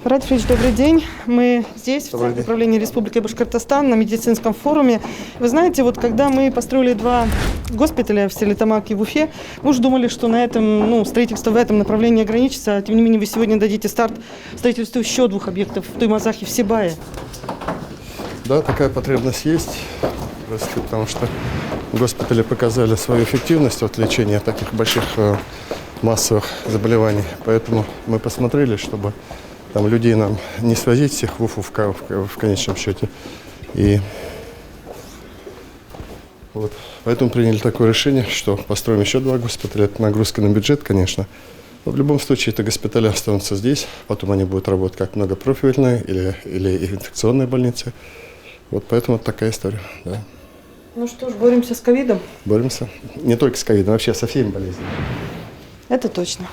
Радий Фрич, добрый день. Мы здесь, в Центре управления Республики Башкортостан, на медицинском форуме. Вы знаете, вот когда мы построили 2 госпиталя в Стерлитамаке и в Уфе, мы уже думали, что на этом, строительство в этом направлении ограничится. Тем не менее, вы сегодня дадите старт строительству еще 2 объектов в Туймазах и в Сибае. Да, такая потребность есть, потому что госпитали показали свою эффективность от лечения таких больших массовых заболеваний. Поэтому мы посмотрели, чтобы там людей нам не свозить всех в Уфу в конечном счете. И вот поэтому приняли такое решение, что построим еще 2 госпиталя. Это нагрузка на бюджет, конечно. Но в любом случае, это госпитали останутся здесь. Потом они будут работать как многопрофильные или инфекционные больницы. Вот поэтому такая история. Да. Ну что ж, боремся с ковидом? Боремся. Не только с ковидом, вообще со всеми болезнями. Это точно.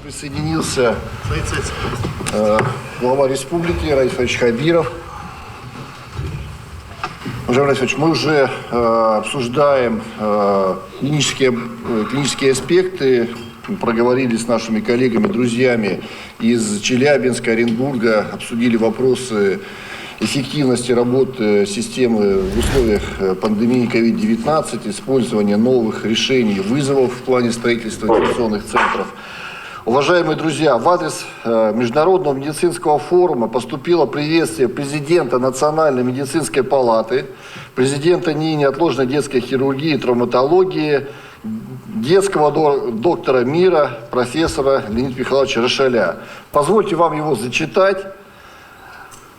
Присоединился глава республики Радий Фаридович Хабиров. Уважаемый Радий Фаридович, мы уже обсуждаем клинические аспекты. Мы проговорили с нашими коллегами, друзьями из Челябинска, Оренбурга, обсудили вопросы эффективности работы системы в условиях пандемии COVID-19, использования новых решений, вызовов в плане строительства инфекционных центров. Уважаемые друзья, в адрес Международного медицинского форума поступило приветствие президента Национальной медицинской палаты, президента НИИ неотложной детской хирургии и травматологии, детского доктора мира, профессора Леонида Михайловича Рошаля. Позвольте вам его зачитать.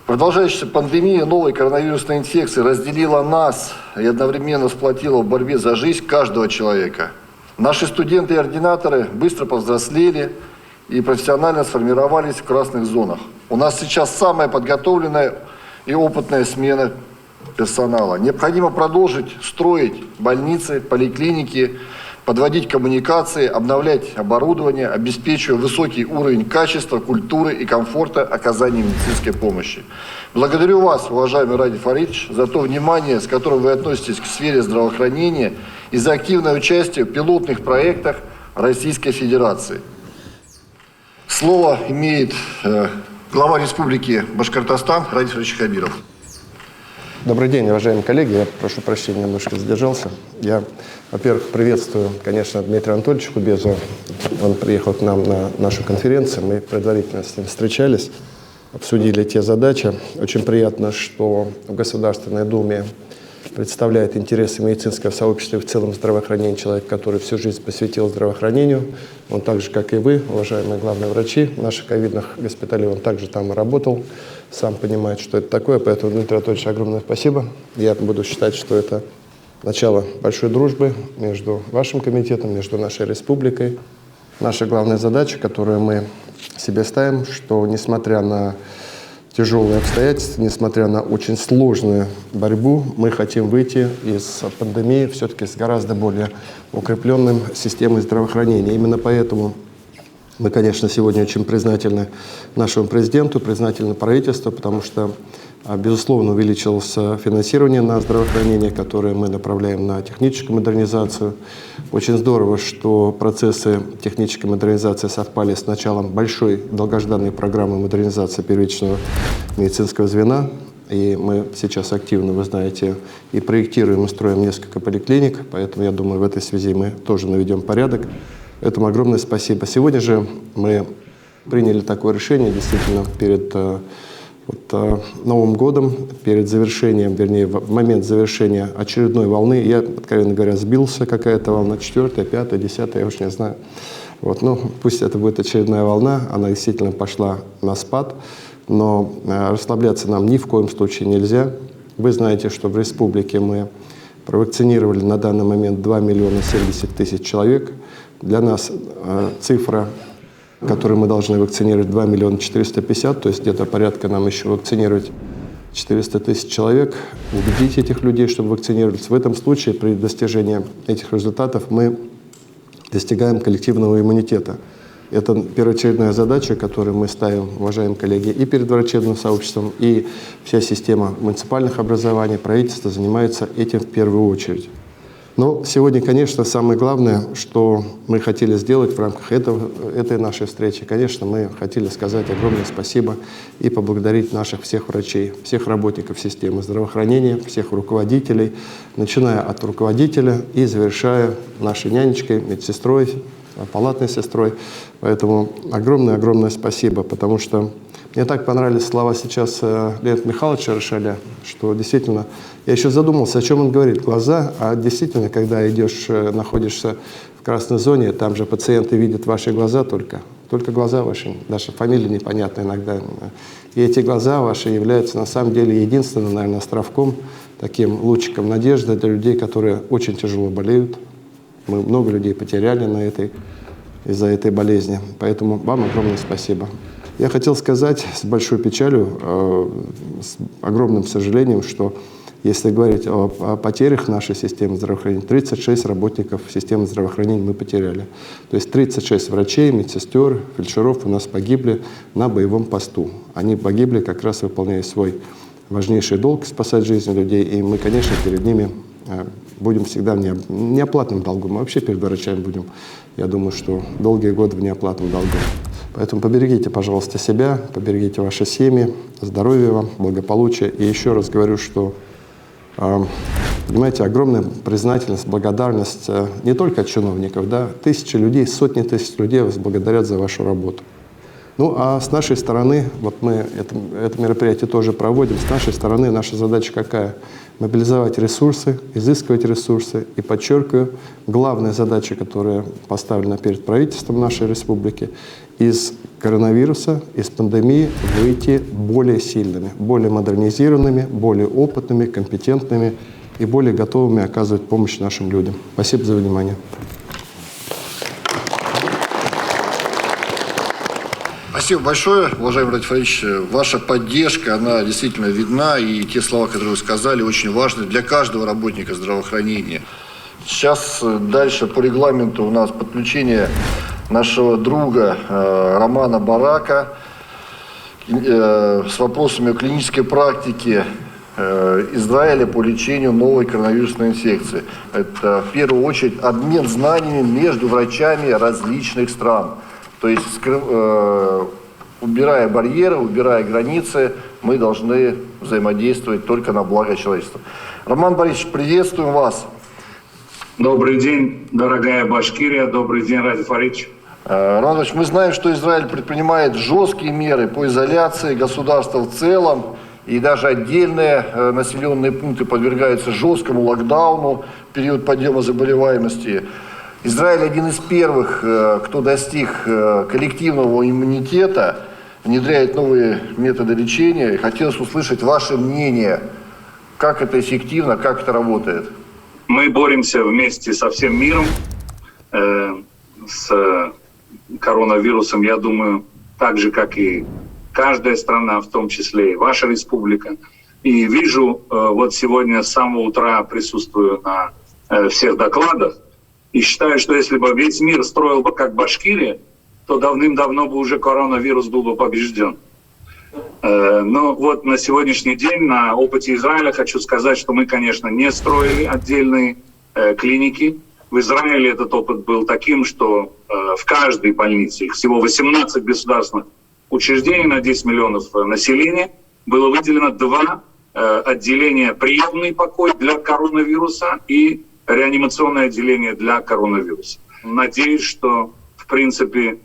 Продолжающаяся пандемия новой коронавирусной инфекции разделила нас и одновременно сплотила в борьбе за жизнь каждого человека. Наши студенты и ординаторы быстро повзрослели и профессионально сформировались в красных зонах. У нас сейчас самая подготовленная и опытная смена персонала. Необходимо продолжить строить больницы, поликлиники, подводить коммуникации, обновлять оборудование, обеспечивая высокий уровень качества, культуры и комфорта оказания медицинской помощи. Благодарю вас, уважаемый Радий Фаридович, за то внимание, с которым вы относитесь к сфере здравоохранения и за активное участие в пилотных проектах Российской Федерации. Слово имеет глава Республики Башкортостан Радий Фаридович Хабиров. Добрый день, уважаемые коллеги. Я прошу прощения, немножко задержался. Я, во-первых, приветствую, конечно, Дмитрия Анатольевича Кубезова. Он приехал к нам на нашу конференцию. Мы предварительно с ним встречались, обсудили те задачи. Очень приятно, что в Государственной Думе представляет интересы медицинского сообщества и в целом здравоохранения человек, который всю жизнь посвятил здравоохранению. Он так же, как и вы, уважаемые главные врачи наших ковидных госпиталей, он также там и работал, сам понимает, что это такое. Поэтому, Дмитрий Анатольевич, огромное спасибо. Я буду считать, что это начало большой дружбы между вашим комитетом, между нашей республикой. Наша главная задача, которую мы себе ставим, что несмотря на тяжелые обстоятельства, несмотря на очень сложную борьбу, мы хотим выйти из пандемии все-таки с гораздо более укрепленным системой здравоохранения. Именно поэтому мы, конечно, сегодня очень признательны нашему президенту, признательны правительству, потому что, безусловно, увеличилось финансирование на здравоохранение, которое мы направляем на техническую модернизацию. Очень здорово, что процессы технической модернизации совпали с началом большой долгожданной программы модернизации первичного медицинского звена. И мы сейчас активно, вы знаете, и проектируем, и строим несколько поликлиник, поэтому, я думаю, в этой связи мы тоже наведем порядок. Этому огромное спасибо. Сегодня же мы приняли такое решение, действительно, перед Новым годом, перед завершением, вернее, в момент завершения очередной волны. Я, откровенно говоря, сбился, какая-то волна, 4-я, 5-я, 10-я, я уж не знаю. Пусть это будет очередная волна, она действительно пошла на спад, но расслабляться нам ни в коем случае нельзя. Вы знаете, что в республике мы провакцинировали на данный момент 2 миллиона 70 тысяч человек. Для нас цифра, которую мы должны вакцинировать, 2 миллиона 450, то есть где-то порядка нам еще вакцинировать 400 тысяч человек, убедить этих людей, чтобы вакцинировались. В этом случае при достижении этих результатов мы достигаем коллективного иммунитета. Это первоочередная задача, которую мы ставим, уважаемые коллеги, и перед врачебным сообществом, и вся система муниципальных образований, правительство занимается этим в первую очередь. Но сегодня, конечно, самое главное, что мы хотели сделать в рамках этой нашей встречи, конечно, мы хотели сказать огромное спасибо и поблагодарить наших всех врачей, всех работников системы здравоохранения, всех руководителей, начиная от руководителя и завершая нашей нянечкой, медсестрой, палатной сестрой. Поэтому огромное-огромное спасибо, потому что мне так понравились слова сейчас Леонида Михайловича Рошаля, что действительно, я еще задумался, о чем он говорит, глаза, а действительно, когда идешь, находишься в красной зоне, там же пациенты видят ваши глаза только глаза ваши, даже фамилия непонятна иногда. И эти глаза ваши являются на самом деле единственным, наверное, островком, таким лучиком надежды для людей, которые очень тяжело болеют. Мы много людей потеряли из-за этой болезни, поэтому вам огромное спасибо. Я хотел сказать с большой печалью, с огромным сожалением, что если говорить о потерях нашей системы здравоохранения, 36 работников системы здравоохранения мы потеряли. То есть 36 врачей, медсестер, фельдшеров у нас погибли на боевом посту. Они погибли как раз выполняя свой важнейший долг, спасать жизни людей. И мы, конечно, перед ними будем всегда в неоплатном долгу. Мы вообще перед врачами будем, я думаю, что долгие годы в неоплатном долгу. Поэтому поберегите, пожалуйста, себя, поберегите ваши семьи, здоровья вам, благополучия. И еще раз говорю, что, понимаете, огромная признательность, благодарность не только от чиновников, да, тысячи людей, сотни тысяч людей вас благодарят за вашу работу. Ну, а с нашей стороны, вот мы это мероприятие тоже проводим, с нашей стороны наша задача какая? Мобилизовать ресурсы, изыскивать ресурсы. И подчеркиваю, главная задача, которая поставлена перед правительством нашей республики, из коронавируса, из пандемии выйти более сильными, более модернизированными, более опытными, компетентными и более готовыми оказывать помощь нашим людям. Спасибо за внимание. Спасибо большое, уважаемый Владимир Фаридович. Ваша поддержка, она действительно видна, и те слова, которые вы сказали, очень важны для каждого работника здравоохранения. Сейчас дальше по регламенту у нас подключение нашего друга Романа Барака с вопросами о клинической практике Израиля по лечению новой коронавирусной инфекции. Это в первую очередь обмен знаниями между врачами различных стран. То есть, убирая барьеры, убирая границы, мы должны взаимодействовать только на благо человечества. Роман Борисович, приветствуем вас. Добрый день, дорогая Башкирия. Добрый день, Радий Фаридович. Роман Борисович, мы знаем, что Израиль предпринимает жесткие меры по изоляции государства в целом, и даже отдельные населенные пункты подвергаются жесткому локдауну в период подъема заболеваемости. Израиль один из первых, кто достиг коллективного иммунитета, внедряет новые методы лечения. И хотелось услышать ваше мнение, как это эффективно, как это работает. Мы боремся вместе со всем миром с коронавирусом, я думаю, так же, как и каждая страна, в том числе и ваша республика. И вижу, вот сегодня с самого утра присутствую на всех докладах, и считаю, что если бы весь мир строил бы как Башкирия, то давным-давно бы уже коронавирус был бы побежден. Но вот на сегодняшний день на опыте Израиля хочу сказать, что мы, конечно, не строили отдельные клиники. В Израиле этот опыт был таким, что в каждой больнице, их всего 18 государственных учреждений на 10 миллионов населения, было выделено 2 отделения: приемный покой для коронавируса и реанимационное отделение для коронавируса. Надеюсь, что, в принципе,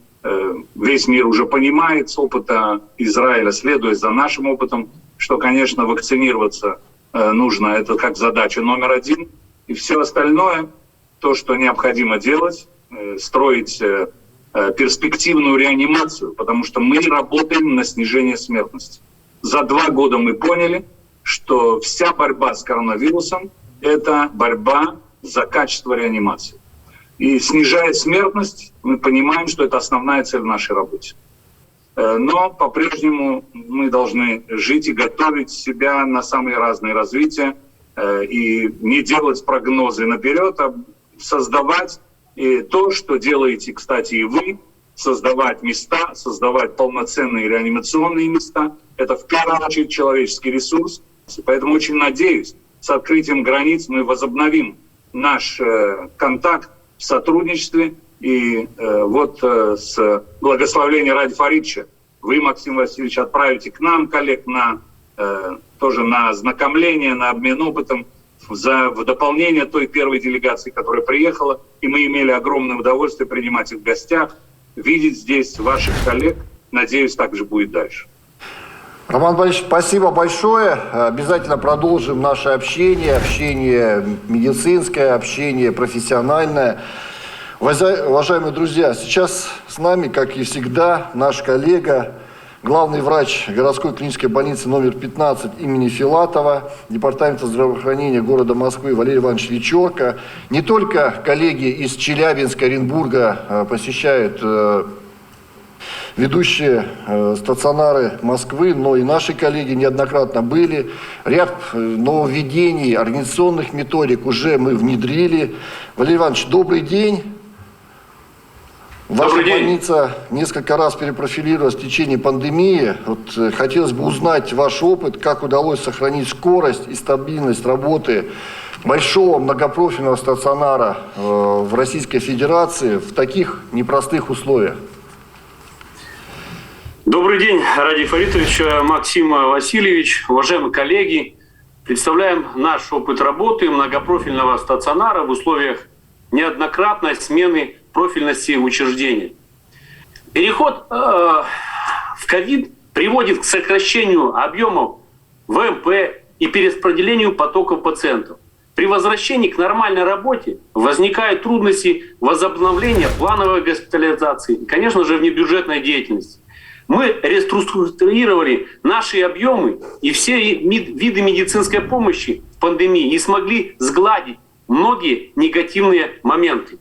весь мир уже понимает с опыта Израиля, следуя за нашим опытом, что, конечно, вакцинироваться нужно, это как задача номер 1. И все остальное, то, что необходимо делать, строить перспективную реанимацию, потому что мы работаем на снижение смертности. За 2 года мы поняли, что вся борьба с коронавирусом — это борьба за качество реанимации. И снижая смертность, мы понимаем, что это основная цель в нашей работе. Но по-прежнему мы должны жить и готовить себя на самые разные развития, и не делать прогнозы наперед, а создавать то, что делаете, кстати, и вы, создавать места, создавать полноценные реанимационные места. Это в первую очередь человеческий ресурс. Поэтому очень надеюсь, с открытием границ мы возобновим наш контакт в сотрудничестве. И с благословения Ради Фаридовича вы, Максим Васильевич, отправите к нам коллег тоже на ознакомление, на обмен опытом в дополнение той первой делегации, которая приехала. И мы имели огромное удовольствие принимать их в гостях, видеть здесь ваших коллег. Надеюсь, так же будет дальше. Роман Борисович, спасибо большое. Обязательно продолжим наше общение медицинское, общение профессиональное. Уважаемые друзья, сейчас с нами, как и всегда, наш коллега, главный врач городской клинической больницы номер 15 имени Филатова, Департамента здравоохранения города Москвы Валерий Иванович Вечерко. Не только коллеги из Челябинска, Оренбурга посещают ведущие стационары Москвы, но и наши коллеги неоднократно были. Ряд нововведений, организационных методик уже мы внедрили. Валерий Иванович, добрый день. Ваша больница несколько раз перепрофилировалась в течение пандемии. Хотелось бы узнать ваш опыт, как удалось сохранить скорость и стабильность работы большого многопрофильного стационара в Российской Федерации в таких непростых условиях. Добрый день, Ради Фаридович, Максим Васильевич, уважаемые коллеги. Представляем наш опыт работы многопрофильного стационара в условиях неоднократной смены профильности учреждения. Переход в ковид приводит к сокращению объемов ВМП и перераспределению потоков пациентов. При возвращении к нормальной работе возникают трудности возобновления плановой госпитализации и, конечно же, внебюджетной деятельности. Мы реструктурировали наши объемы и все виды медицинской помощи в пандемии и смогли сгладить многие негативные моменты.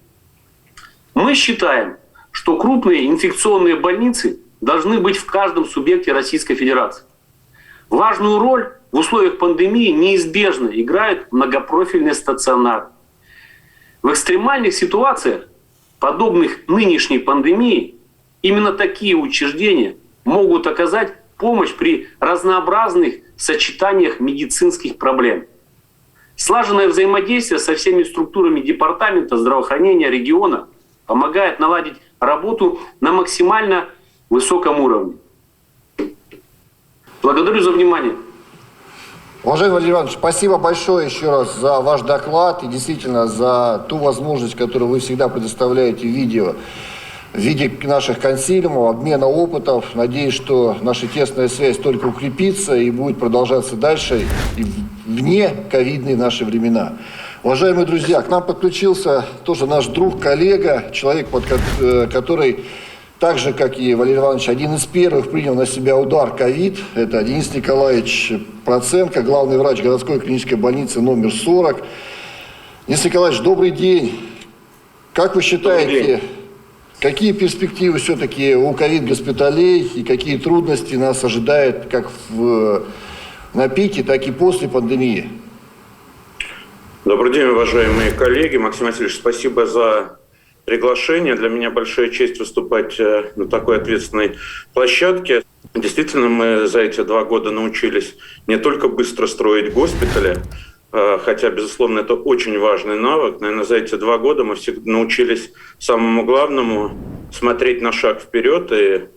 Мы считаем, что крупные инфекционные больницы должны быть в каждом субъекте Российской Федерации. Важную роль в условиях пандемии неизбежно играют многопрофильные стационары. В экстремальных ситуациях, подобных нынешней пандемии, именно такие учреждения могут оказать помощь при разнообразных сочетаниях медицинских проблем. Слаженное взаимодействие со всеми структурами Департамента здравоохранения региона помогает наладить работу на максимально высоком уровне. Благодарю за внимание. Уважаемый Валерий Иванович, спасибо большое еще раз за ваш доклад и действительно за ту возможность, которую вы всегда предоставляете в виде наших консилиумов, обмена опытов. Надеюсь, что наша тесная связь только укрепится и будет продолжаться дальше и вне ковидные наши времена. Уважаемые друзья, к нам подключился тоже наш друг, коллега, человек, который, так же, как и Валерий Иванович, один из первых принял на себя удар ковид. Это Денис Николаевич Проценко, главный врач городской клинической больницы номер 40. Денис Николаевич, добрый день. Как вы считаете, какие перспективы все-таки у ковид-госпиталей и какие трудности нас ожидают как на пике, так и после пандемии? Добрый день, уважаемые коллеги. Максим Васильевич, спасибо за приглашение. Для меня большая честь выступать на такой ответственной площадке. Действительно, мы за эти 2 года научились не только быстро строить госпитали, хотя, безусловно, это очень важный навык. Наверное, за эти 2 года мы все научились самому главному смотреть на шаг вперед. И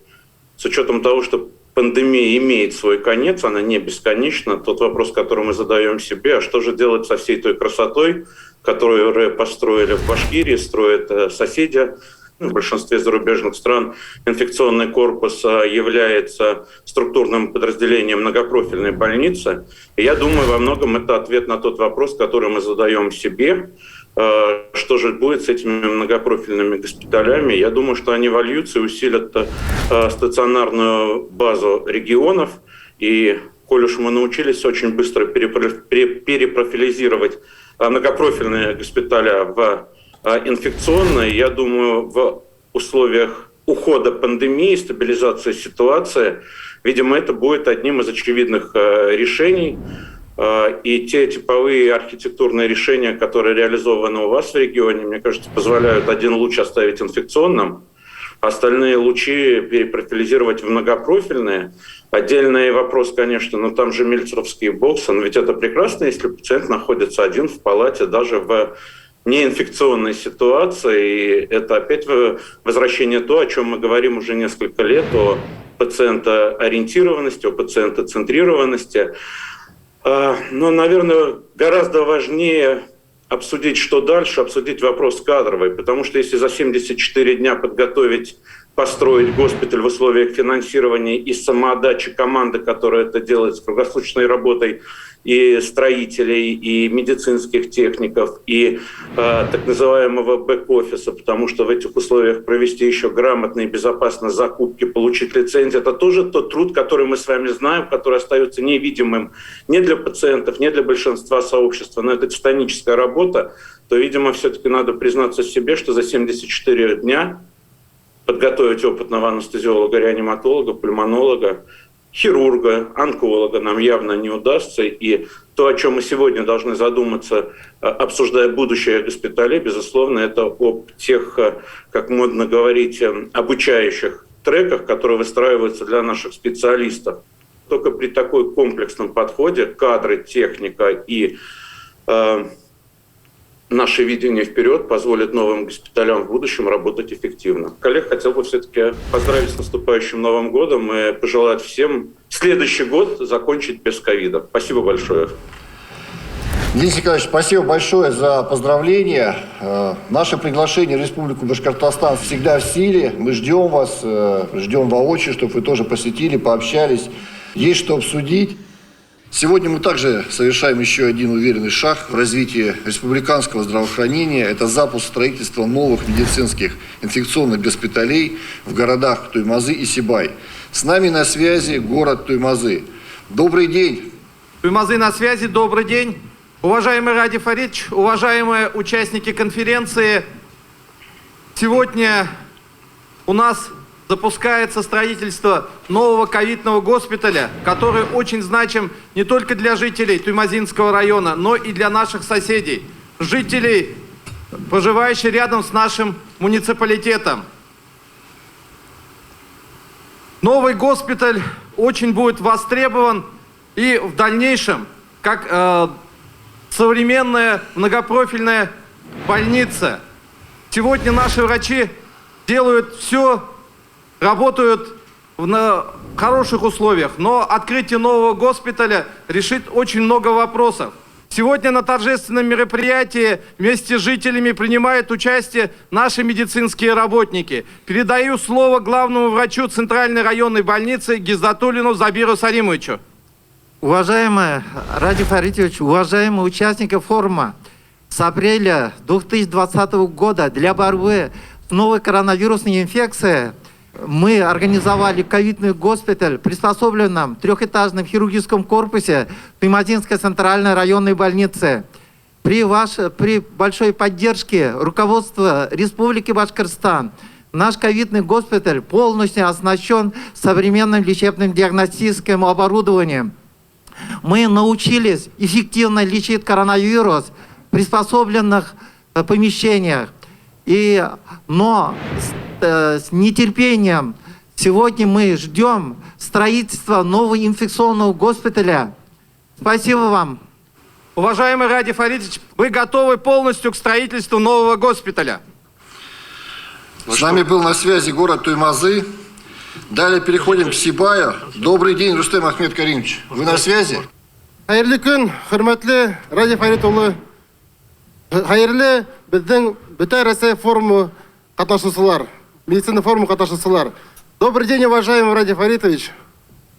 с учетом того, что пандемия имеет свой конец, она не бесконечна, тот вопрос, который мы задаем себе, а что же делать со всей той красотой, которую построили в Башкирии, строят соседи, в большинстве зарубежных стран. Инфекционный корпус является структурным подразделением многопрофильной больницы. И я думаю, во многом это ответ на тот вопрос, который мы задаем себе. Что же будет с этими многопрофильными госпиталями? Я думаю, что они вольются и усилят стационарную базу регионов. И коль уж мы научились очень быстро перепрофилизировать многопрофильные госпиталя в инфекционные, я думаю, в условиях ухода пандемии, стабилизации ситуации, видимо, это будет одним из очевидных решений. И те типовые архитектурные решения, которые реализованы у вас в регионе, мне кажется, позволяют один луч оставить инфекционным, остальные лучи перепрофилизировать в многопрофильные. Отдельный вопрос, конечно, но там же мельцеровские боксы. Но ведь это прекрасно, если пациент находится один в палате, даже в неинфекционной ситуации. И это опять возвращение то, о чем мы говорим уже несколько лет, о пациентоориентированности, о пациентоцентрированности. Но, наверное, гораздо важнее обсудить, что дальше, обсудить вопрос кадровый. Потому что если за 74 дня подготовить, построить госпиталь в условиях финансирования и самоотдачи команды, которая это делает с круглосуточной работой и строителей, и медицинских техников, и так называемого бэк-офиса, потому что в этих условиях провести еще грамотные, безопасные закупки, получить лицензию, это тоже тот труд, который мы с вами знаем, который остается невидимым не для пациентов, не для большинства сообщества, но это титаническая работа, то, видимо, все-таки надо признаться себе, что за 74 дня подготовить опытного анестезиолога, реаниматолога, пульмонолога, хирурга, онколога нам явно не удастся. И то, о чем мы сегодня должны задуматься, обсуждая будущее госпиталей, безусловно, это об тех, как модно говорить, обучающих треках, которые выстраиваются для наших специалистов. Только при такой комплексном подходе кадры, техника и наше видение вперед позволит новым госпиталям в будущем работать эффективно. Коллег, хотел бы все-таки поздравить с наступающим Новым годом и пожелать всем следующий год закончить без ковида. Спасибо большое. Денис Николаевич, спасибо большое за поздравления. Наше приглашение в Республику Башкортостан всегда в силе. Мы ждем вас, ждем воочию, чтобы вы тоже посетили, пообщались. Есть что обсудить. Сегодня мы также совершаем еще один уверенный шаг в развитии республиканского здравоохранения. Это запуск строительства новых медицинских инфекционных госпиталей в городах Туймазы и Сибай. С нами на связи город Туймазы. Добрый день. Туймазы на связи, добрый день. Уважаемый Ради Фаридович, уважаемые участники конференции, сегодня у нас запускается строительство нового ковидного госпиталя, который очень значим не только для жителей Туймазинского района, но и для наших соседей, жителей, проживающих рядом с нашим муниципалитетом. Новый госпиталь очень будет востребован и в дальнейшем как современная многопрофильная больница. Сегодня наши врачи делают все, работают в хороших условиях, но открытие нового госпиталя решит очень много вопросов. Сегодня на торжественном мероприятии вместе с жителями принимают участие наши медицинские работники. Передаю слово главному врачу Центральной районной больницы Гизатуллину Забиру Салимовичу. Уважаемый Ради Фаридович, уважаемые участники форума, с апреля 2020 года для борьбы с новой коронавирусной инфекцией мы организовали ковидный госпиталь в приспособленном трехэтажном хирургическом корпусе Туймазинской центральной районной больницы. При большой поддержке руководства Республики Башкортостан наш ковидный госпиталь полностью оснащен современным лечебным диагностическим оборудованием. Мы научились эффективно лечить коронавирус в приспособленных помещениях. Но с нетерпением сегодня мы ждем строительства нового инфекционного госпиталя. Спасибо вам. Уважаемый Ради Фаридович, вы готовы полностью к строительству нового госпиталя? С нами был на связи город Туймазы. Далее переходим к Сибаю. Добрый день, Рустем Ахмед Каримович. Вы на связи? Хайырлы күн, хөрмәтле Ради Фарид улы. Хайырлы безнең Бөтен Россия форумы катнашучылар, медицина форумы катнашучылар. Добрый день, уважаемый Ради Фаридович,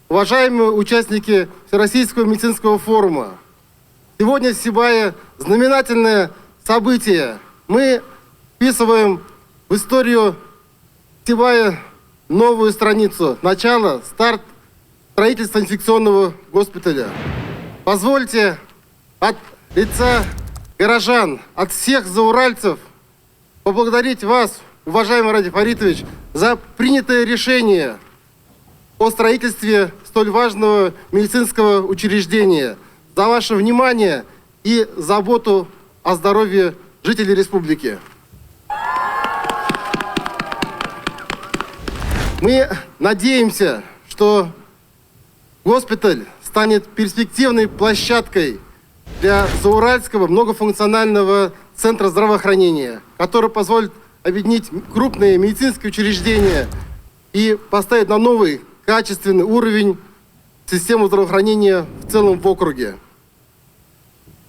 уважаемые участники Всероссийского медицинского форума. Сегодня в Сибае знаменательное событие. Мы вписываем в историю Сибая новую страницу. Начало, старт строительства инфекционного госпиталя. Позвольте от лица горожан, от всех зауральцев поблагодарить вас, уважаемый Ради Фаридович, за принятое решение о строительстве столь важного медицинского учреждения, за ваше внимание и заботу о здоровье жителей республики. Мы надеемся, что госпиталь станет перспективной площадкой для Зауральского многофункционального центра здравоохранения, который позволит объединить крупные медицинские учреждения и поставить на новый качественный уровень систему здравоохранения в целом в округе.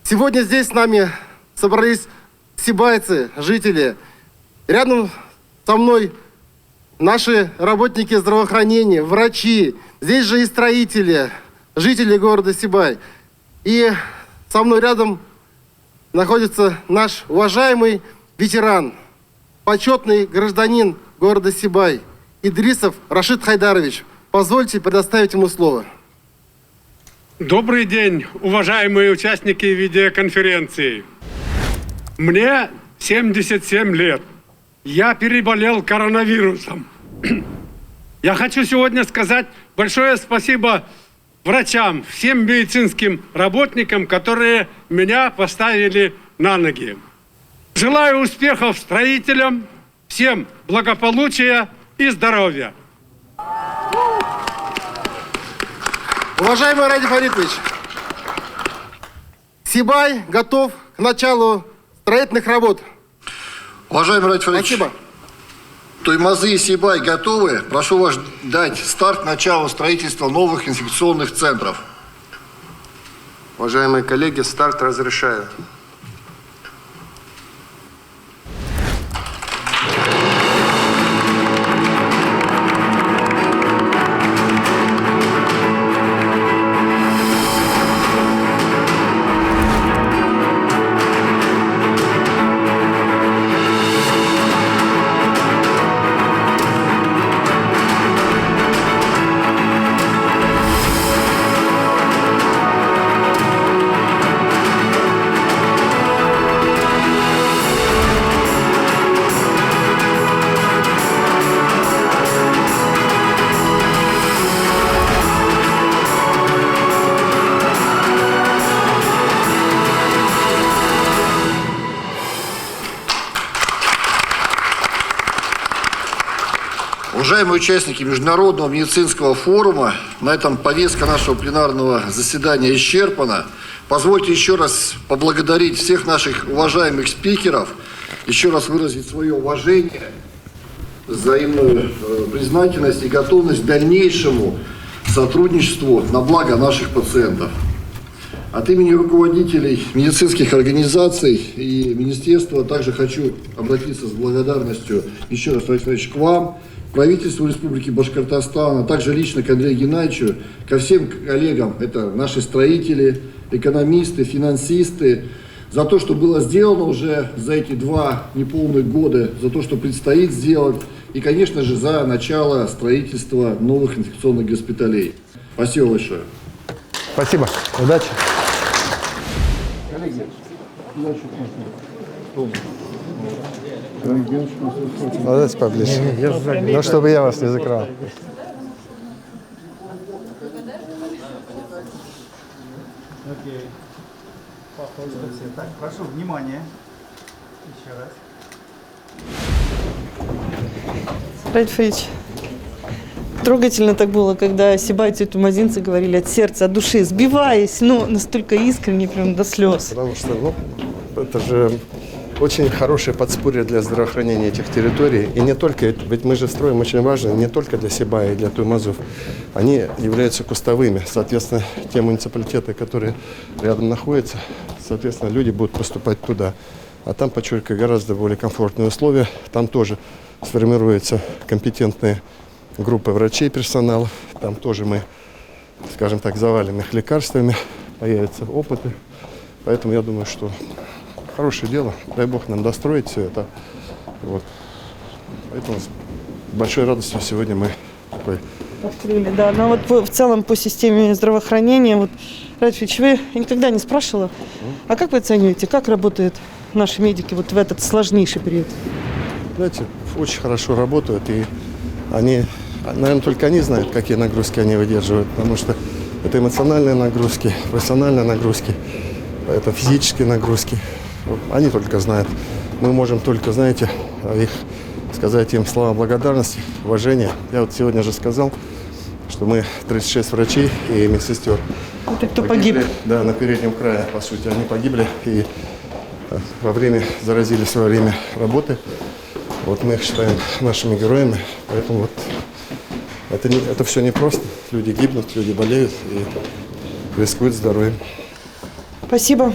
Сегодня здесь с нами собрались сибайцы, жители. Рядом со мной наши работники здравоохранения, врачи. Здесь же и строители, жители города Сибай. И со мной рядом находится наш уважаемый ветеран, почетный гражданин города Сибай, Идрисов Рашид Хайдарович. Позвольте предоставить ему слово. Добрый день, уважаемые участники видеоконференции. Мне 77 лет. Я переболел коронавирусом. Я хочу сегодня сказать большое спасибо врачам, всем медицинским работникам, которые меня поставили на ноги. Желаю успехов строителям, всем благополучия и здоровья. Уважаемый Ради Фаритович, Сибай готов к началу строительных работ. Уважаемый Ради Фаритович, Спасибо. Туймазы и Сибай готовы? Прошу вас дать старт началу строительства новых инфекционных центров. Уважаемые коллеги, старт разрешаю. Уважаемые участники Международного медицинского форума, на этом повестка нашего пленарного заседания исчерпана. Позвольте еще раз поблагодарить всех наших уважаемых спикеров, еще раз выразить свое уважение, взаимную признательность и готовность к дальнейшему сотрудничеству на благо наших пациентов. От имени руководителей медицинских организаций и министерства также хочу обратиться с благодарностью еще раз, Владимир Владимирович, к вам, правительству Республики Башкортостан, а также лично к Андрею Геннадьевичу, ко всем коллегам, это наши строители, экономисты, финансисты, за то, что было сделано уже за эти 2 неполных года, за то, что предстоит сделать, и, конечно же, за начало строительства новых инфекционных госпиталей. Спасибо большое. Спасибо. Удачи. Давайте поближе. Ну, чтобы я вас не закрывал. Так, прошу внимания. Еще раз. Ради Фаритович, трогательно так было, когда сибайцы и тумазинцы говорили от сердца, от души, сбиваясь, но настолько искренне, прям до слез. Потому что, это же очень хорошее подспорье для здравоохранения этих территорий. И не только, ведь мы же строим очень важно, не только для Сибая и для Туймазов. Они являются кустовыми. Соответственно, те муниципалитеты, которые рядом находятся, соответственно, люди будут поступать туда. А там, подчеркиваю, гораздо более комфортные условия. Там тоже сформируются компетентные группы врачей, персонала. Там тоже мы, скажем так, завалены их лекарствами, появятся опыты. Поэтому я думаю, что хорошее дело. Дай Бог нам достроить все это. Вот. Поэтому с большой радостью сегодня мы такой... Открыли, да. Но вот в целом по системе здравоохранения, вот, Ради Фаритович, вы никогда не спрашивала, а как вы оцениваете, как работают наши медики вот в этот сложнейший период? Знаете, очень хорошо работают, и они, наверное, только они знают, какие нагрузки они выдерживают, потому что это эмоциональные нагрузки, профессиональные нагрузки, это физические нагрузки. Они только знают. Мы можем только, знаете, их сказать им слова благодарности, уважения. Я вот сегодня же сказал, что мы 36 врачей и медсестер. Это кто погиб? Да, на переднем крае, по сути. Они погибли, и заразились во время работы. Вот мы их считаем нашими героями, поэтому вот это все непросто. Люди гибнут, люди болеют и рискуют здоровьем. Спасибо.